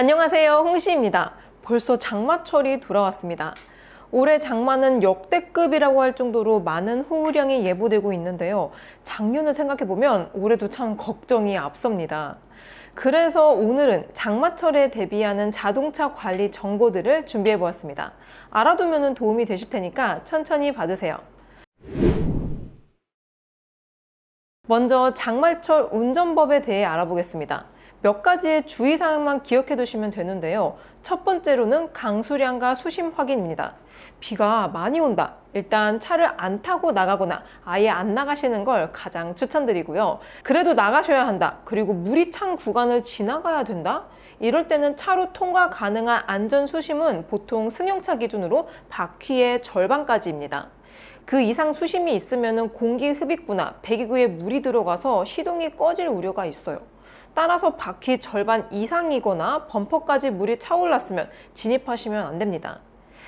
안녕하세요, 홍시입니다. 벌써 장마철이 돌아왔습니다. 올해 장마는 역대급이라고 할 정도로 많은 호우량이 예보되고 있는데요. 작년을 생각해보면 올해도 참 걱정이 앞섭니다. 그래서 오늘은 장마철에 대비하는 자동차 관리 정보들을 준비해보았습니다. 알아두면 도움이 되실 테니까 천천히 봐주세요. 먼저 장마철 운전법에 대해 알아보겠습니다. 몇 가지의 주의사항만 기억해 두시면 되는데요. 첫 번째로는 강수량과 수심 확인입니다. 비가 많이 온다. 일단 차를 안 타고 나가거나 아예 안 나가시는 걸 가장 추천드리고요. 그래도 나가셔야 한다. 그리고 물이 찬 구간을 지나가야 된다. 이럴 때는 차로 통과 가능한 안전 수심은 보통 승용차 기준으로 바퀴의 절반까지입니다. 그 이상 수심이 있으면 공기 흡입구나 배기구에 물이 들어가서 시동이 꺼질 우려가 있어요. 따라서 바퀴 절반 이상이거나 범퍼까지 물이 차올랐으면 진입하시면 안 됩니다.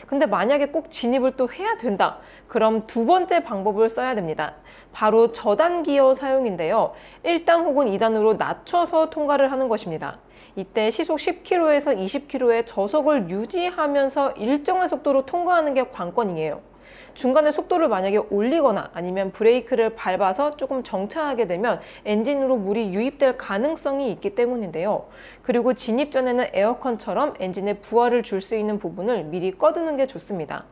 근데 만약에 꼭 진입을 또 해야 된다. 그럼 두 번째 방법을 써야 됩니다. 바로 저단 기어 사용인데요. 1단 혹은 2단으로 낮춰서 통과를 하는 것입니다. 이때 시속 10km에서 20km의 저속을 유지하면서 일정한 속도로 통과하는 게 관건이에요. 중간에 속도를 만약에 올리거나 아니면 브레이크를 밟아서 조금 정차하게 되면 엔진으로 물이 유입될 가능성이 있기 때문인데요. 그리고 진입 전에는 에어컨처럼 엔진에 부하를 줄 수 있는 부분을 미리 꺼두는 게 좋습니다.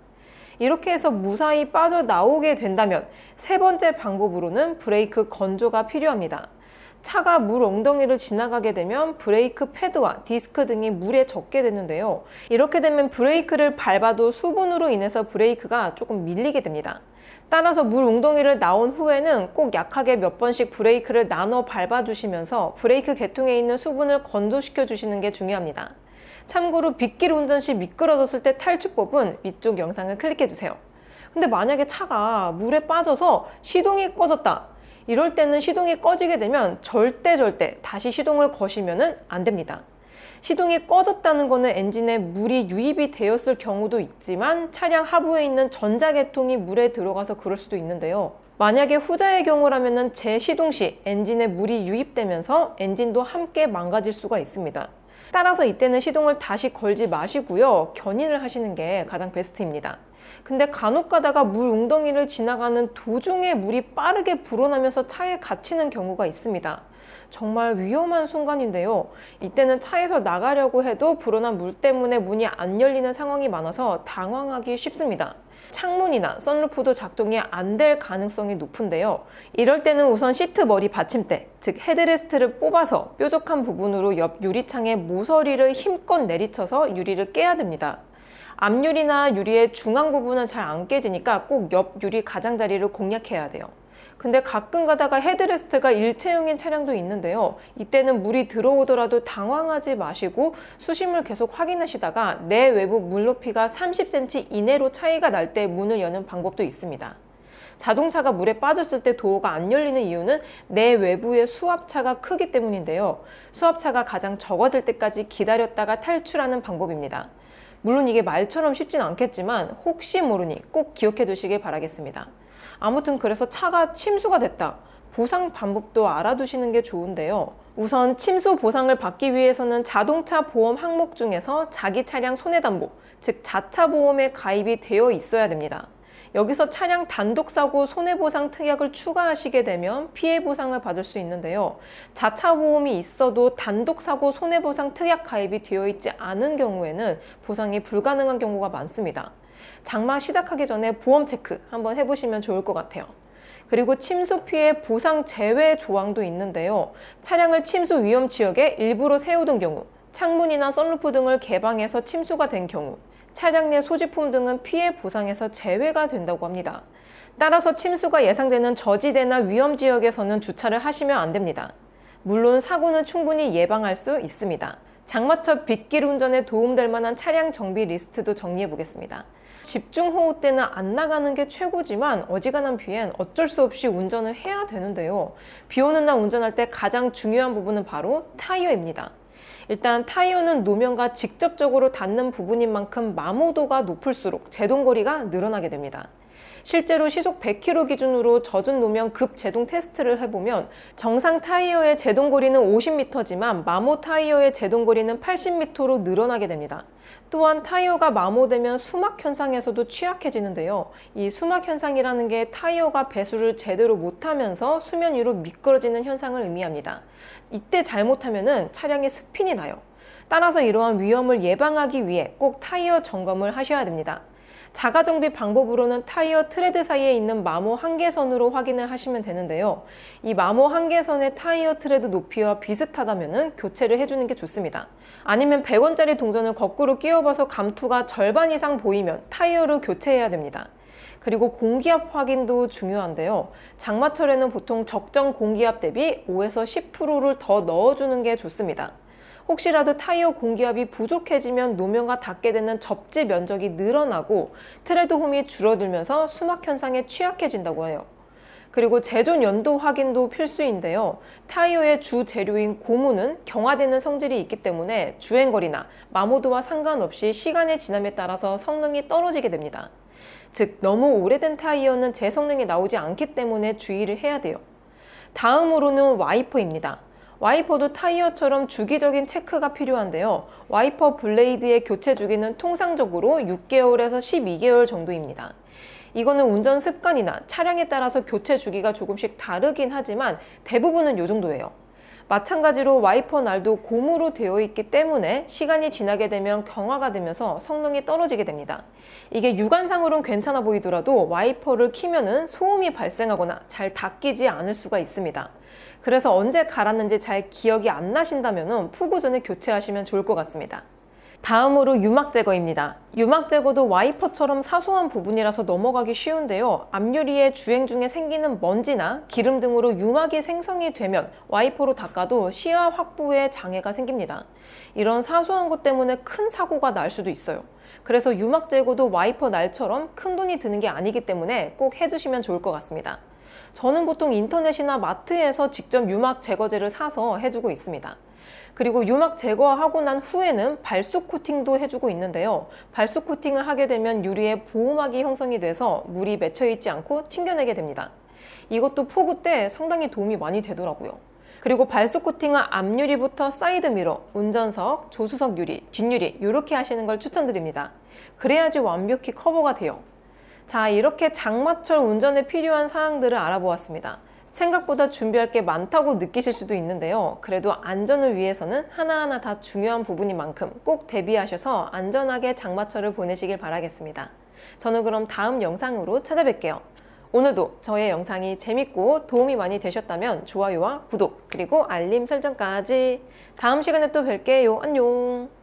이렇게 해서 무사히 빠져나오게 된다면 세 번째 방법으로는 브레이크 건조가 필요합니다. 차가 물 엉덩이를 지나가게 되면 브레이크 패드와 디스크 등이 물에 젖게 되는데요. 이렇게 되면 브레이크를 밟아도 수분으로 인해서 브레이크가 조금 밀리게 됩니다. 따라서 물 웅덩이를 나온 후에는 꼭 약하게 몇 번씩 브레이크를 나눠 밟아주시면서 브레이크 계통에 있는 수분을 건조시켜 주시는 게 중요합니다. 참고로 빗길 운전 시 미끄러졌을 때 탈출법은 위쪽 영상을 클릭해주세요. 근데 만약에 차가 물에 빠져서 시동이 꺼졌다. 이럴 때는 시동이 꺼지게 되면 절대 다시 시동을 거시면 안 됩니다. 시동이 꺼졌다는 것은 엔진에 물이 유입이 되었을 경우도 있지만 차량 하부에 있는 전자계통이 물에 들어가서 그럴 수도 있는데요. 만약에 후자의 경우라면 재시동 시 엔진에 물이 유입되면서 엔진도 함께 망가질 수가 있습니다. 따라서 이때는 시동을 다시 걸지 마시고요. 견인을 하시는 게 가장 베스트입니다. 근데 간혹 가다가 물 웅덩이를 지나가는 도중에 물이 빠르게 불어나면서 차에 갇히는 경우가 있습니다. 정말 위험한 순간인데요. 이때는 차에서 나가려고 해도 불어난 물 때문에 문이 안 열리는 상황이 많아서 당황하기 쉽습니다. 창문이나 선루프도 작동이 안 될 가능성이 높은데요. 이럴 때는 우선 시트 머리 받침대, 즉 헤드레스트를 뽑아서 뾰족한 부분으로 옆 유리창에 모서리를 힘껏 내리쳐서 유리를 깨야 됩니다. 앞유리나 유리의 중앙 부분은 잘 안 깨지니까 꼭 옆 유리 가장자리를 공략해야 돼요. 근데 가끔 가다가 헤드레스트가 일체형인 차량도 있는데요. 이때는 물이 들어오더라도 당황하지 마시고 수심을 계속 확인하시다가 내 외부 물 높이가 30cm 이내로 차이가 날 때 문을 여는 방법도 있습니다. 자동차가 물에 빠졌을 때 도어가 안 열리는 이유는 내 외부의 수압차가 크기 때문인데요. 수압차가 가장 적어질 때까지 기다렸다가 탈출하는 방법입니다. 물론 이게 말처럼 쉽진 않겠지만 혹시 모르니 꼭 기억해 두시길 바라겠습니다. 아무튼 그래서 차가 침수가 됐다. 보상 방법도 알아두시는 게 좋은데요. 우선 침수 보상을 받기 위해서는 자동차 보험 항목 중에서 자기 차량 손해담보, 즉 자차 보험에 가입이 되어 있어야 됩니다. 여기서 차량 단독사고 손해보상 특약을 추가하시게 되면 피해보상을 받을 수 있는데요. 자차 보험이 있어도 단독사고 손해보상 특약 가입이 되어 있지 않은 경우에는 보상이 불가능한 경우가 많습니다. 장마 시작하기 전에 보험 체크 한번 해보시면 좋을 것 같아요. 그리고 침수 피해 보상 제외 조항도 있는데요. 차량을 침수 위험 지역에 일부러 세우던 경우, 창문이나 선루프 등을 개방해서 침수가 된 경우, 차량 내 소지품 등은 피해 보상에서 제외가 된다고 합니다. 따라서 침수가 예상되는 저지대나 위험 지역에서는 주차를 하시면 안 됩니다. 물론 사고는 충분히 예방할 수 있습니다. 장마철 빗길 운전에 도움될 만한 차량 정비 리스트도 정리해 보겠습니다. 집중호우 때는 안 나가는 게 최고지만 어지간한 비엔 어쩔 수 없이 운전을 해야 되는데요. 비 오는 날 운전할 때 가장 중요한 부분은 바로 타이어입니다. 일단 타이어는 노면과 직접적으로 닿는 부분인 만큼 마모도가 높을수록 제동거리가 늘어나게 됩니다. 실제로 시속 100km 기준으로 젖은 노면 급 제동 테스트를 해보면 정상 타이어의 제동 거리는 50m지만 마모 타이어의 제동 거리는 80m로 늘어나게 됩니다. 또한 타이어가 마모되면 수막 현상에서도 취약해지는데요. 이 수막 현상이라는 게 타이어가 배수를 제대로 못하면서 수면 위로 미끄러지는 현상을 의미합니다. 이때 잘못하면 차량에 스핀이 나요. 따라서 이러한 위험을 예방하기 위해 꼭 타이어 점검을 하셔야 됩니다. 자가정비 방법으로는 타이어 트레드 사이에 있는 마모 한계선으로 확인을 하시면 되는데요. 이 마모 한계선의 타이어 트레드 높이와 비슷하다면 교체를 해주는 게 좋습니다. 아니면 100원짜리 동전을 거꾸로 끼워봐서 감투가 절반 이상 보이면 타이어를 교체해야 됩니다. 그리고 공기압 확인도 중요한데요. 장마철에는 보통 적정 공기압 대비 5에서 10%를 더 넣어주는 게 좋습니다. 혹시라도 타이어 공기압이 부족해지면 노면과 닿게 되는 접지 면적이 늘어나고 트레드 홈이 줄어들면서 수막 현상에 취약해진다고 해요. 그리고 제존 연도 확인도 필수인데요. 타이어의 주 재료인 고무는 경화되는 성질이 있기 때문에 주행거리나 마모도와 상관없이 시간의 지남에 따라서 성능이 떨어지게 됩니다. 즉, 너무 오래된 타이어는 제 성능이 나오지 않기 때문에 주의를 해야 돼요. 다음으로는 와이퍼입니다. 와이퍼도 타이어처럼 주기적인 체크가 필요한데요. 와이퍼 블레이드의 교체 주기는 통상적으로 6개월에서 12개월 정도입니다. 이거는 운전 습관이나 차량에 따라서 교체 주기가 조금씩 다르긴 하지만 대부분은 이 정도예요. 마찬가지로 와이퍼 날도 고무로 되어 있기 때문에 시간이 지나게 되면 경화가 되면서 성능이 떨어지게 됩니다. 이게 육안상으로는 괜찮아 보이더라도 와이퍼를 키면은 소음이 발생하거나 잘 닦이지 않을 수가 있습니다. 그래서 언제 갈았는지 잘 기억이 안 나신다면 포구 전에 교체하시면 좋을 것 같습니다. 다음으로 유막 제거입니다. 유막 제거도 와이퍼처럼 사소한 부분이라서 넘어가기 쉬운데요. 앞유리에 주행 중에 생기는 먼지나 기름 등으로 유막이 생성이 되면 와이퍼로 닦아도 시야 확보에 장애가 생깁니다. 이런 사소한 것 때문에 큰 사고가 날 수도 있어요. 그래서 유막 제거도 와이퍼 날처럼 큰 돈이 드는 게 아니기 때문에 꼭 해두시면 좋을 것 같습니다. 저는 보통 인터넷이나 마트에서 직접 유막 제거제를 사서 해주고 있습니다. 그리고 유막 제거하고 난 후에는 발수 코팅도 해주고 있는데요. 발수 코팅을 하게 되면 유리에 보호막이 형성이 돼서 물이 맺혀 있지 않고 튕겨내게 됩니다. 이것도 포구 때 상당히 도움이 많이 되더라고요. 그리고 발수 코팅은 앞유리부터 사이드 미러, 운전석, 조수석 유리, 뒷유리 이렇게 하시는 걸 추천드립니다. 그래야지 완벽히 커버가 돼요. 자, 이렇게 장마철 운전에 필요한 사항들을 알아보았습니다. 생각보다 준비할 게 많다고 느끼실 수도 있는데요. 그래도 안전을 위해서는 하나하나 다 중요한 부분인 만큼 꼭 대비하셔서 안전하게 장마철을 보내시길 바라겠습니다. 저는 그럼 다음 영상으로 찾아뵐게요. 오늘도 저의 영상이 재밌고 도움이 많이 되셨다면 좋아요와 구독 그리고 알림 설정까지. 다음 시간에 또 뵐게요. 안녕.